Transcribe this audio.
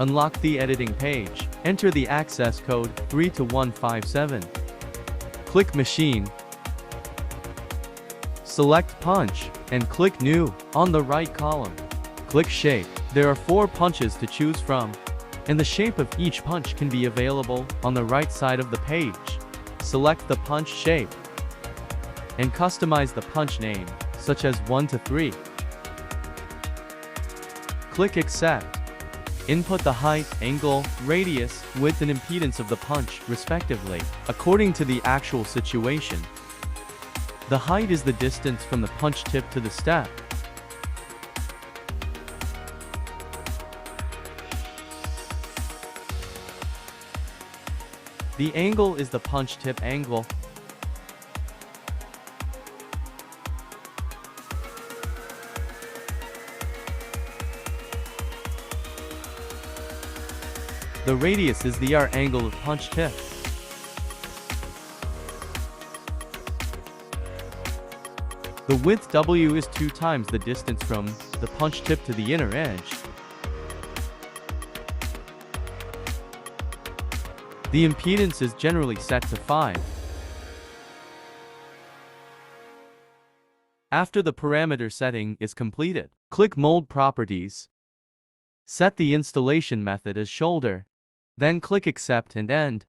Unlock the editing page. Enter the access code 32157. Click Machine. Select Punch, and click New. On the right column, click Shape. There are 4 punches to choose from, and the shape of each punch can be available on the right side of the page. Select the punch shape, and customize the punch name, such as 1 to 3. Click Accept. Input the height, angle, radius, width and impedance of the punch, respectively, according to the actual situation. The height is the distance from the punch tip to the step. The angle is the punch tip angle. The radius is the arc angle of punch tip. The width W is 2 times the distance from the punch tip to the inner edge. The impedance is generally set to 5. After the parameter setting is completed, click Mold Properties. Set the installation method as shoulder. Then click Accept and End.